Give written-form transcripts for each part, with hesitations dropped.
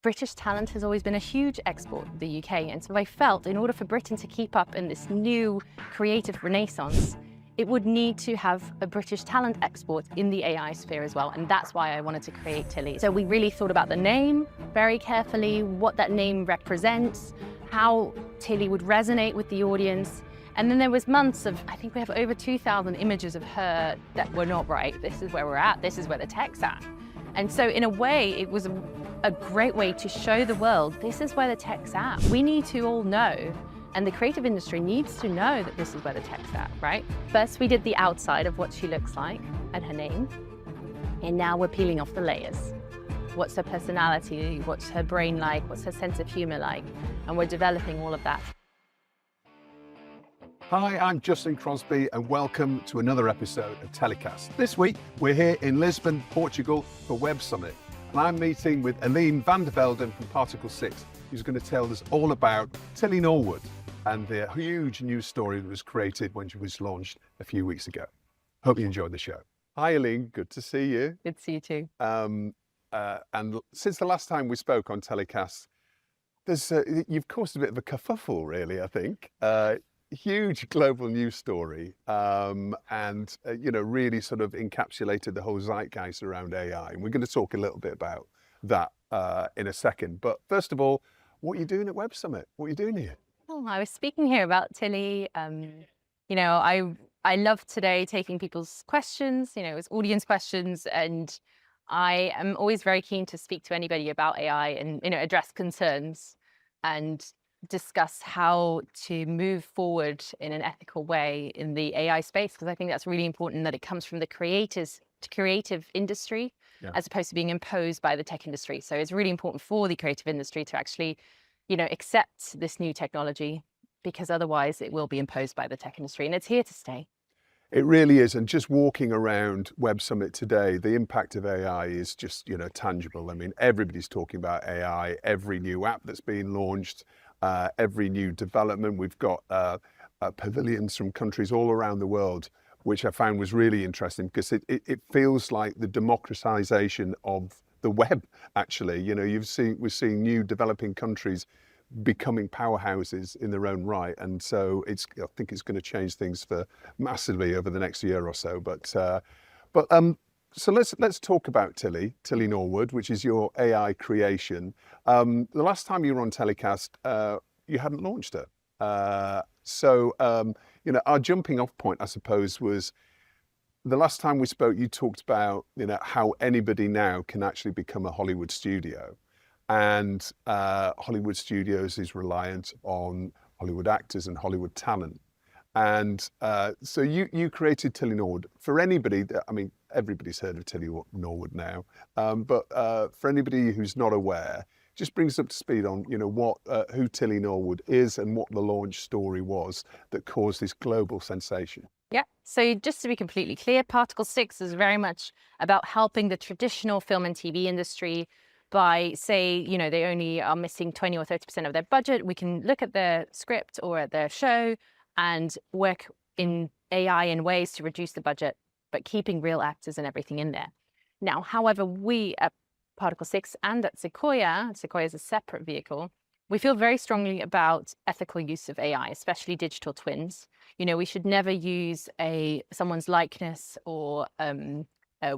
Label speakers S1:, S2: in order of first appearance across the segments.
S1: British talent has always been a huge export of the UK, and so I felt in order for Britain to keep up in this new creative renaissance, it would need to have a British talent export in the AI sphere as well, and that's why I wanted to create Tilly. So we really thought about the name very carefully, what that name represents, how Tilly would resonate with the audience, and then there was months of, I think we have over 2,000 images of her that were not right. This is where we're at, this is where the tech's at. And so in a way, it was a great way to show the world, this is where the tech's at. We need to all know, and the creative industry needs to know that this is where the tech's at, right? First, we did the outside of what she looks like and her name. And now we're peeling off the layers. What's her personality? What's her brain like? What's her sense of humor like? And we're developing all of that.
S2: Hi, I'm Justin Crosby and welcome to another episode of TellyCast. This week, we're here in Lisbon, Portugal for Web Summit. And I'm meeting with Eline van der Velden from Particle 6, who's going to tell us all about Tilly Norwood and the huge news story that was created when she was launched a few weeks ago. Hope you enjoyed the show. Hi, Eline. Good to see you.
S1: Good to see you too.
S2: And since the last time we spoke on TellyCast, you've caused a bit of a kerfuffle, really, I think. Huge global news story, and really sort of encapsulated the whole zeitgeist around AI. And we're going to talk a little bit about that in a second. But first of all, what are you doing at Web Summit? What are you doing here?
S1: Oh, I was speaking here about Tilly. I love today taking people's questions, it's audience questions, and I am always very keen to speak to anybody about AI and, address concerns and discuss how to move forward in an ethical way in the AI space, because I think that's really important that it comes from the creative industry, as opposed to being imposed by the tech industry. So it's really important for the creative industry to actually, accept this new technology, because otherwise it will be imposed by the tech industry, and it's here to stay.
S2: It really is. And just walking around Web Summit today, the impact of AI is just, tangible. I mean, everybody's talking about AI, every new app that's being launched, every new development. We've got pavilions from countries all around the world, which I found was really interesting because it feels like the democratization of the web, actually. We're seeing new developing countries becoming powerhouses in their own right. And so I think it's going to change things massively over the next year or so. So let's talk about Tilly Norwood, which is your AI creation. The last time you were on TellyCast, you hadn't launched it. Our jumping off point, I suppose, was the last time we spoke, you talked about, how anybody now can actually become a Hollywood studio. And Hollywood studios is reliant on Hollywood actors and Hollywood talent. And so you created Tilly Norwood. For anybody, everybody's heard of Tilly Norwood now, but for anybody who's not aware, just bring us up to speed on who Tilly Norwood is and what the launch story was that caused this global sensation.
S1: Yeah, so just to be completely clear, Particle 6 is very much about helping the traditional film and TV industry by, say, they only are missing 20 or 30% of their budget. We can look at their script or at their show and work in AI in ways to reduce the budget, but keeping real actors and everything in there. Now, however, we at Particle 6 and at Sequoia is a separate vehicle, we feel very strongly about ethical use of AI, especially digital twins. We should never use someone's likeness or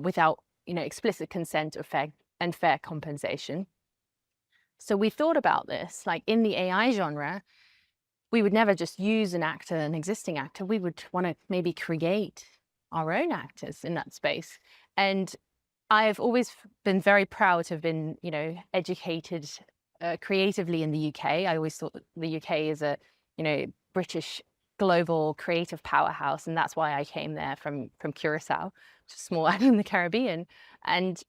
S1: without, explicit consent or fair compensation. So we thought about this, like in the AI genre, we would never just use an existing actor. We would want to maybe create our own actors in that space. And I've always been very proud to have been, educated creatively in the UK. I always thought that the UK is a, British global creative powerhouse. And that's why I came there from Curacao, which is a small island in the Caribbean. And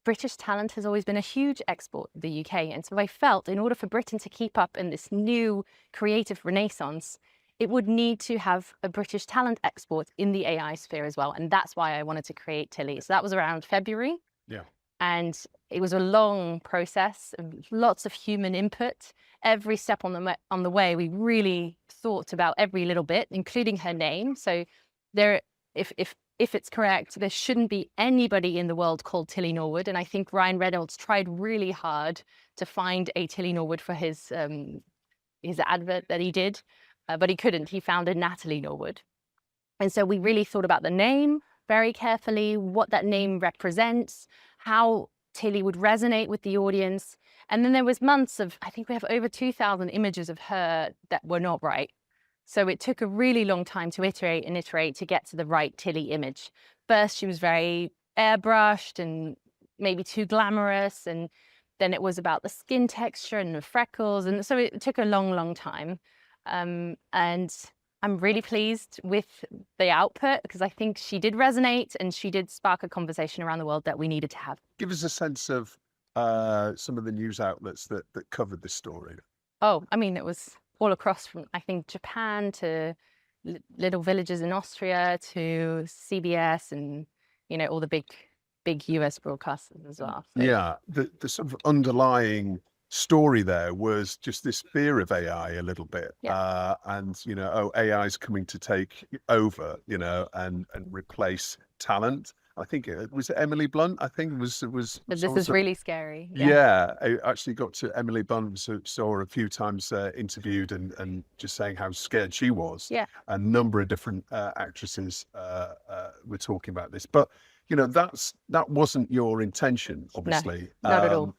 S1: British talent has always been a huge export of the UK. And so I felt in order for Britain to keep up in this new creative renaissance, it would need to have a British talent export in the AI sphere as well. And that's why I wanted to create Tilly. So that was around February.
S2: Yeah.
S1: And it was a long process, lots of human input. Every step on the way, we really thought about every little bit, including her name. So if if it's correct, there shouldn't be anybody in the world called Tilly Norwood. And I think Ryan Reynolds tried really hard to find a Tilly Norwood for his advert that he did, but he couldn't. He found a Natalie Norwood. And so we really thought about the name very carefully, what that name represents, how Tilly would resonate with the audience. And then there was months of, I think we have over 2,000 images of her that were not right. So it took a really long time to iterate and iterate to get to the right Tilly image. First, she was very airbrushed and maybe too glamorous. And then it was about the skin texture and the freckles. And so it took a long, long time. And I'm really pleased with the output because I think she did resonate and she did spark a conversation around the world that we needed to have.
S2: Give us a sense of some of the news outlets that covered this story.
S1: Oh, I mean, it was all across from, I think, Japan to little villages in Austria to CBS and, you know, all the big US broadcasters as well.
S2: So. Yeah, the sort of underlying story there was just this fear of AI a little bit.
S1: Yeah.
S2: And, you know, oh, AI is coming to take over, you know, and replace talent. I think it was Emily Blunt. I think it was.
S1: But this is really scary.
S2: Yeah, I actually got to Emily Blunt, saw her a few times interviewed, and just saying how scared she was.
S1: Yeah,
S2: a number of different actresses were talking about this, but you know that wasn't your intention, obviously.
S1: No, not at all.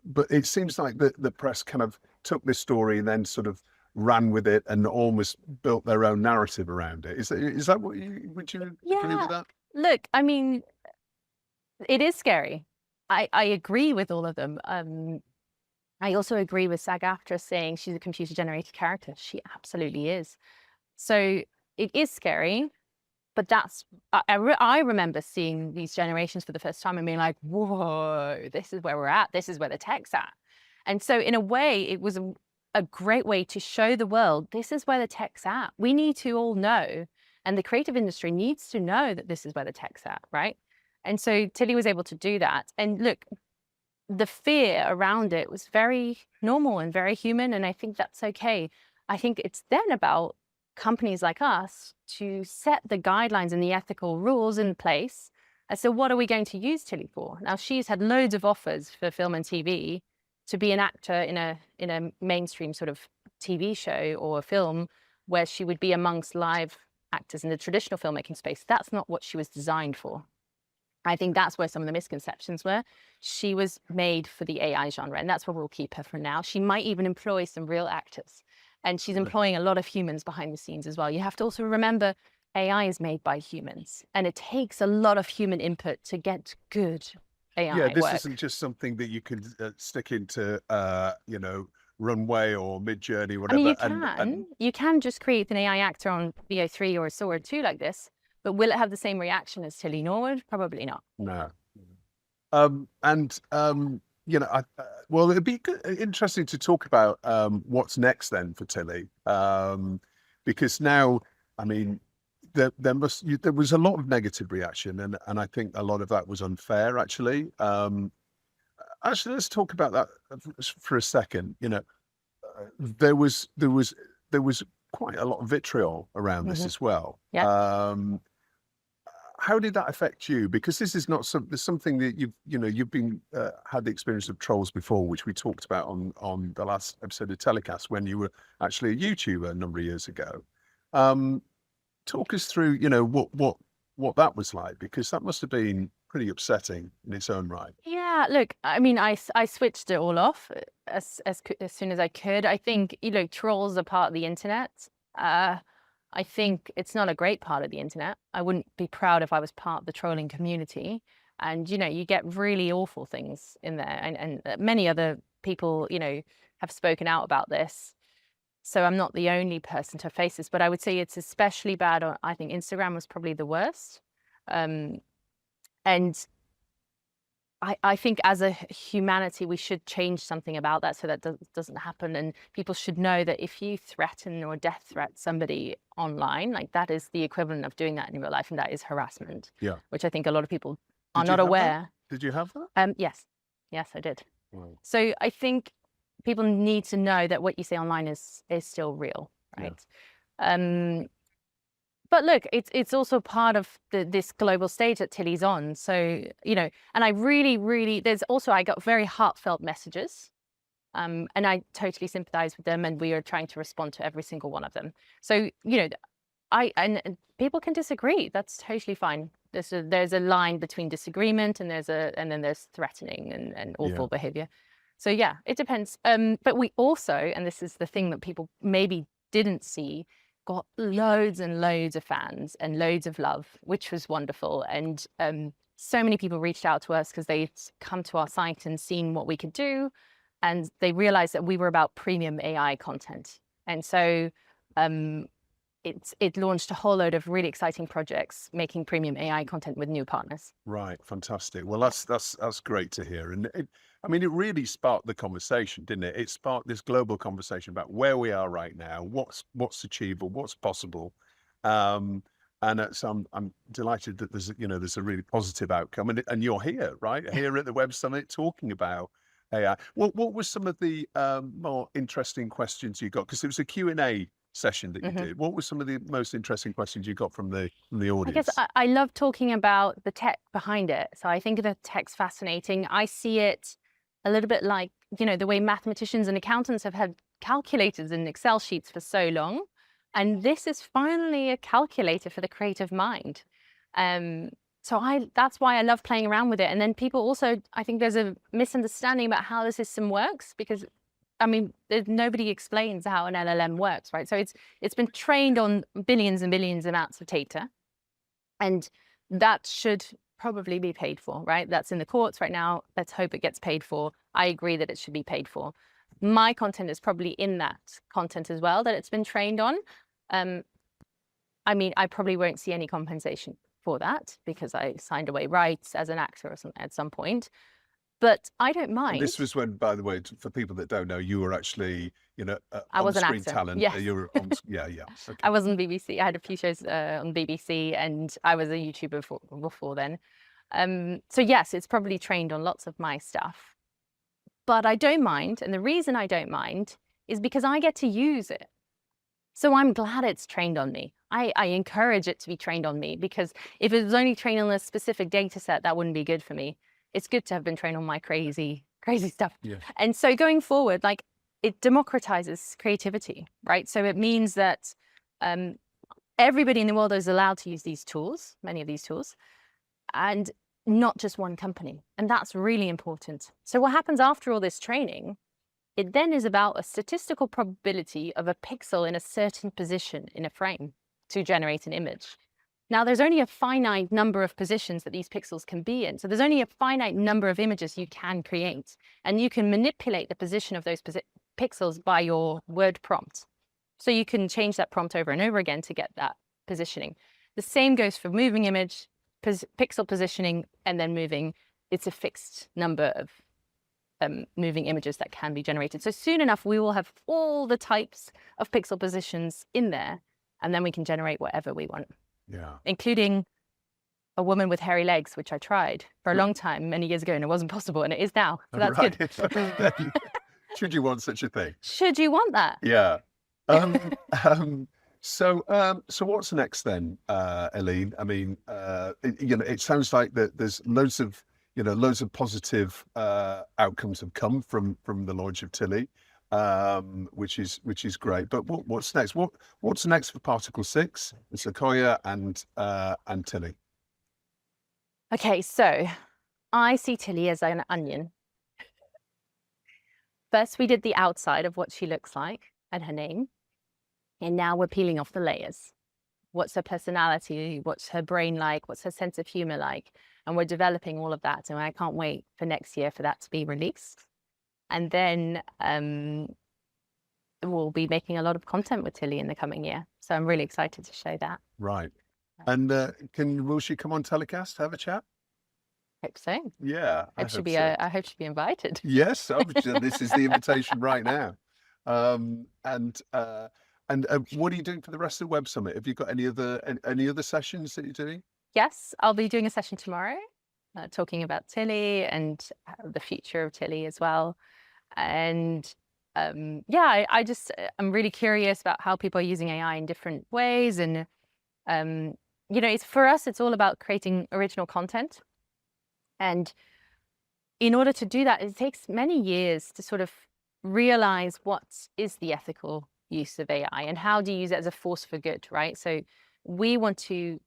S2: But it seems like the press kind of took this story and then sort of ran with it and almost built their own narrative around it. Is that what would you agree with that?
S1: Look, I mean, it is scary. I agree with all of them. I also agree with SAG-AFTRA saying she's a computer-generated character. She absolutely is. So it is scary, but I remember seeing these generations for the first time and being like, whoa, this is where we're at. This is where the tech's at. And so in a way, it was a great way to show the world, this is where the tech's at. We need to all know. And the creative industry needs to know that this is where the tech's at, right? And so Tilly was able to do that. And look, the fear around it was very normal and very human. And I think that's okay. I think it's then about companies like us to set the guidelines and the ethical rules in place. And so what are we going to use Tilly for? Now, she's had loads of offers for film and TV to be an actor in a mainstream sort of TV show or a film where she would be amongst live actors in the traditional filmmaking space. That's not what she was designed for. I think that's where some of the misconceptions were. She was made for the AI genre, and that's where we'll keep her for now. She might even employ some real actors, and she's employing a lot of humans behind the scenes as well. You have to also remember AI is made by humans, and it takes a lot of human input to get good AI
S2: Yeah, this
S1: work.
S2: isn't just something that you can stick into, you know, Runway or Midjourney, whatever.
S1: I mean, you can just create an AI actor on VO3 or a Sword 2 like this, but will it have the same reaction as Tilly Norwood? Probably not.
S2: No. You know, well, it'd be interesting to talk about what's next then for Tilly, because now, I mean, there was a lot of negative reaction, and I think a lot of that was unfair, actually. Actually, let's talk about that for a second. You know, there was quite a lot of vitriol around this as well.
S1: Yeah.
S2: How did that affect you? Because this is not something that you've been had the experience of trolls before, which we talked about on the last episode of TellyCast when you were actually a YouTuber a number of years ago. Talk us through, you know, what that was like, because that must have been pretty upsetting in its own right.
S1: Yeah, look, I mean, I switched it all off as soon as I could. I think, you know, trolls are part of the internet. I think it's not a great part of the internet. I wouldn't be proud if I was part of the trolling community. And, you know, you get really awful things in there. And many other people, you know, have spoken out about this. So I'm not the only person to face this, but I would say it's especially bad on, I think Instagram was probably the worst. And I think as a humanity, we should change something about that so that doesn't happen. And people should know that if you threaten or death threat somebody online, like that is the equivalent of doing that in real life. And that is harassment. Yeah. Which I think a lot of people are not aware.
S2: Did you have that?
S1: Yes. Yes, I did. Wow. So I think people need to know that what you say online is still real, right? Yeah. but look, it's also part of this global stage that Tilly's on. So, you know, and I really, I got very heartfelt messages. And I totally sympathize with them, and we are trying to respond to every single one of them. So, you know, and people can disagree. That's totally fine. There's a line between disagreement and then there's threatening and awful behavior. So yeah, it depends. But we also, and this is the thing that people maybe didn't see, got loads and loads of fans and loads of love, which was wonderful. And so many people reached out to us because they'd come to our site and seen what we could do. And they realized that we were about premium AI content. And so it launched a whole load of really exciting projects making premium AI content with new partners.
S2: Right, fantastic. Well, that's great to hear. And I mean, it really sparked the conversation, didn't it? It sparked this global conversation about where we are right now, what's achievable, what's possible. So I'm delighted that there's a really positive outcome, and you're here, right? Here at the Web Summit talking about AI. What were some of the more interesting questions you got? Because it was a Q&A session that you did. What were some of the most interesting questions you got from the audience?
S1: I guess I love talking about the tech behind it. So I think the tech's fascinating. I see it a little bit like, you know, the way mathematicians and accountants have had calculators and Excel sheets for so long. And this is finally a calculator for the creative mind. That's why I love playing around with it. And then people also, I think there's a misunderstanding about how the system works, because I mean, nobody explains how an LLM works, right? So it's been trained on billions and billions amounts of data, and that should probably be paid for, right? That's in the courts right now. Let's hope it gets paid for. I agree that it should be paid for. My content is probably in that content as well that it's been trained on. I mean, I probably won't see any compensation for that because I signed away rights as an actor or something at some point. But I don't mind.
S2: And this was when, by the way, for people that don't know, you were actually,
S1: I was an
S2: on-screen
S1: actor.
S2: talent.
S1: Yes.
S2: You were on, yeah. Okay.
S1: I was on BBC. I had a few shows on BBC, and I was a YouTuber before then. So yes, it's probably trained on lots of my stuff. But I don't mind, and the reason I don't mind is because I get to use it. So I'm glad it's trained on me. I encourage it to be trained on me, because if it was only trained on a specific data set, that wouldn't be good for me. It's good to have been trained on my crazy stuff.
S2: Yeah.
S1: And so going forward, like, it democratizes creativity, right? So it means that everybody in the world is allowed to use these tools, many of these tools, and not just one company. And that's really important. So what happens after all this training, it then is about a statistical probability of a pixel in a certain position in a frame to generate an image. Now, there's only a finite number of positions that these pixels can be in. So there's only a finite number of images you can create. And you can manipulate the position of those pixels by your word prompt. So you can change that prompt over and over again to get that positioning. The same goes for moving image, pixel positioning, and then moving. It's a fixed number of moving images that can be generated. So soon enough, we will have all the types of pixel positions in there, and then we can generate whatever we want.
S2: Yeah.
S1: Including a woman with hairy legs, which I tried for a long time, many years ago, and it wasn't possible, and it is now. So that's good.
S2: Should you want such a thing?
S1: Should you want that?
S2: Yeah. So what's next then, Eline? I mean, it sounds like that there's loads of positive outcomes have come from the launch of Tilly, which is great. But what's next? What's next for Particle 6, Sequoia, and Tilly?
S1: Okay, so I see Tilly as an onion. First, we did the outside of what she looks like and her name. And now we're peeling off the layers. What's her personality? What's her brain like? What's her sense of humor like? And we're developing all of that. And I can't wait for next year for that to be released. And then we'll be making a lot of content with Tilly in the coming year. So I'm really excited to show that.
S2: Right. And will she come on TellyCast to have a chat?
S1: Hope so.
S2: Yeah.
S1: I hope she'll be invited.
S2: Yes. This is the invitation right now. And what are you doing for the rest of the Web Summit? Have you got any other sessions that you're doing?
S1: Yes, I'll be doing a session tomorrow, talking about Tilly and the future of Tilly as well. And I'm really curious about how people are using AI in different ways. And You know, it's for us, it's all about creating original content. And in order to do that, it takes many years to sort of realize what is the ethical use of AI and how do you use it as a force for good, right? So we want to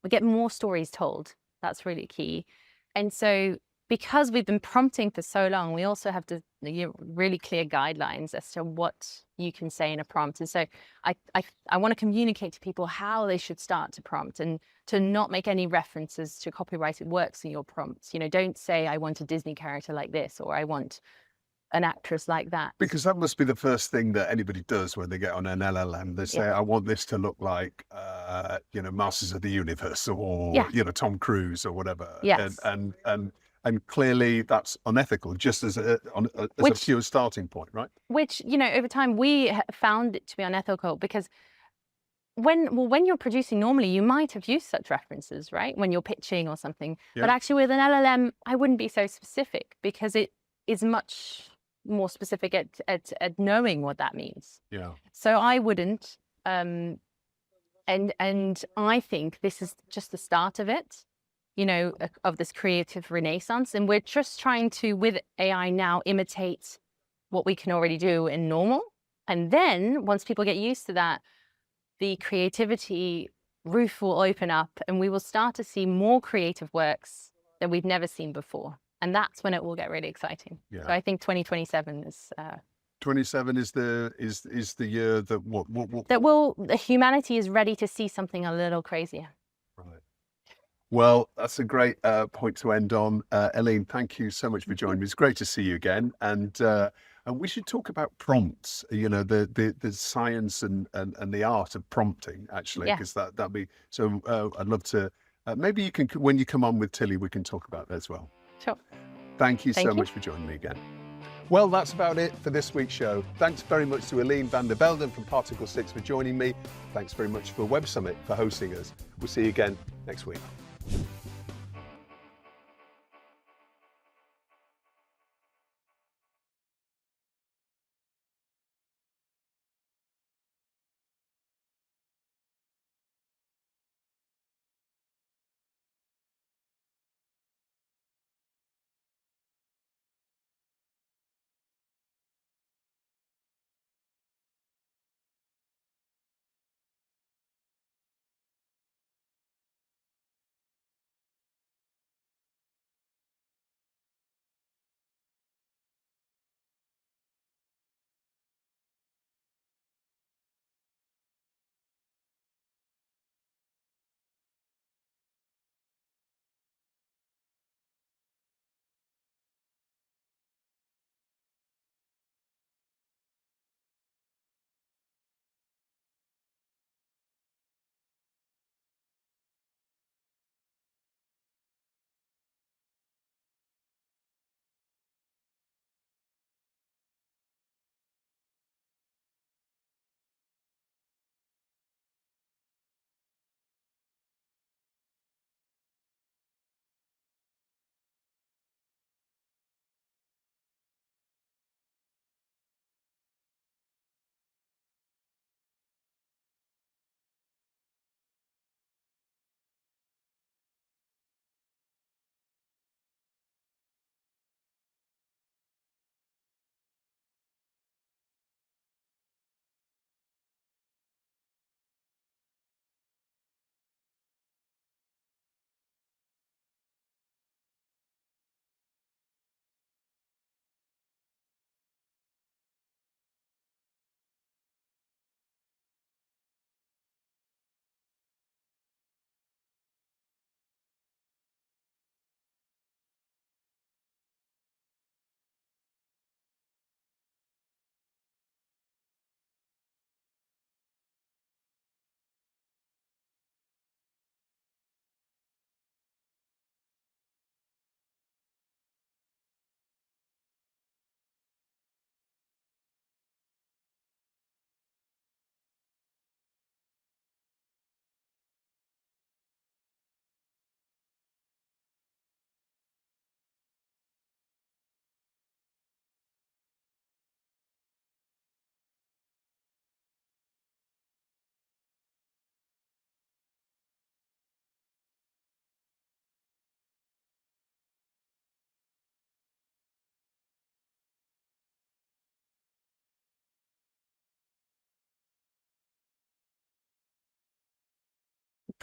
S1: get more stories told. That's really key. And so because we've been prompting for so long, we also have to really clear guidelines as to what you can say in a prompt. And so I want to communicate to people how they should start to prompt and to not make any references to copyrighted works in your prompts. You know, don't say, I want a Disney character like this, or I want an actress like that.
S2: Because that must be the first thing that anybody does when they get on an LLM. They say, I want this to look like, Masters of the Universe or, Tom Cruise or whatever.
S1: Yes.
S2: And clearly that's unethical, just as a pure starting point, right?
S1: Which, over time we found it to be unethical because when you're producing normally, you might have used such references, right? When you're pitching or something. But actually with an LLM, I wouldn't be so specific because it is much more specific at knowing what that means.
S2: Yeah.
S1: So I wouldn't. And I think this is just the start of it, of this creative renaissance. And we're just trying to, with AI now, imitate what we can already do in normal. And then once people get used to that, the creativity roof will open up and we will start to see more creative works that we've never seen before. And that's when it will get really exciting.
S2: Yeah.
S1: So I think 2027 is
S2: 27 is the year that
S1: that humanity is ready to see something a little crazier.
S2: Right. Well, that's a great point to end on. Eline, thank you so much for joining me. It's great to see you again. And we should talk about prompts, the science and the art of prompting, actually, because that'd be so. I'd love to. Maybe you can, when you come on with Tilly, we can talk about that as well.
S1: Sure.
S2: Thank you so much for joining me again. Well, that's about it for this week's show. Thanks very much to Eline van der Velden from Particle 6 for joining me. Thanks very much for Web Summit for hosting us. We'll see you again next week.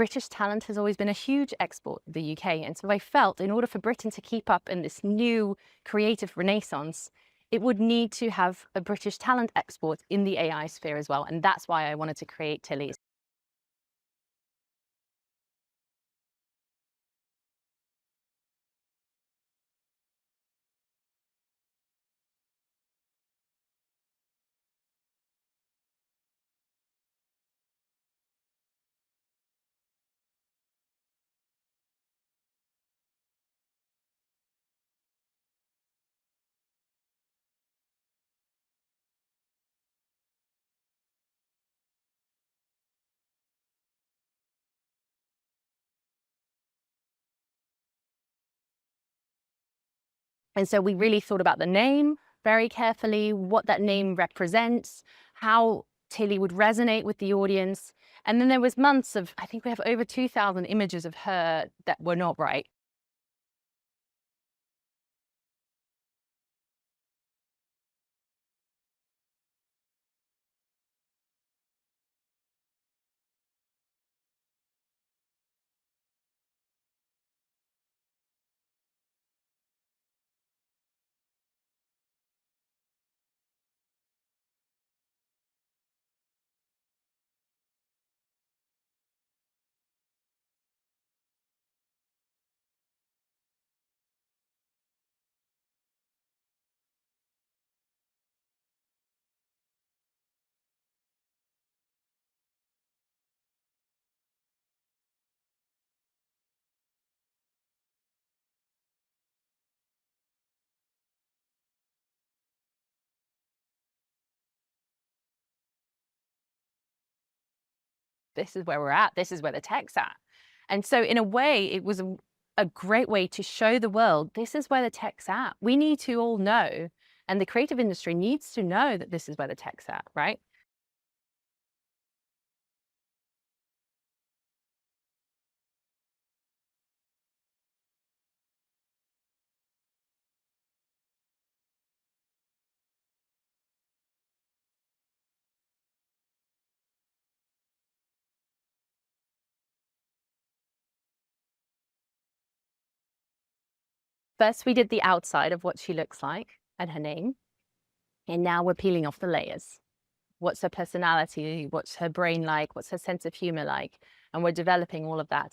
S1: British talent has always been a huge export to the UK. And so I felt in order for Britain to keep up in this new creative renaissance, it would need to have a British talent export in the AI sphere as well. And that's why I wanted to create Tilly. And so we really thought about the name very carefully, what that name represents, how Tilly would resonate with the audience. And then there was months of, I think we have over 2,000 images of her that were not right. This is where we're at. This is where the tech's at. And so in a way, it was a great way to show the world, this is where the tech's at. We need to all know, and the creative industry needs to know that this is where the tech's at, right? First, we did the outside of what she looks like and her name. And now we're peeling off the layers. What's her personality? What's her brain like? What's her sense of humor like? And we're developing all of that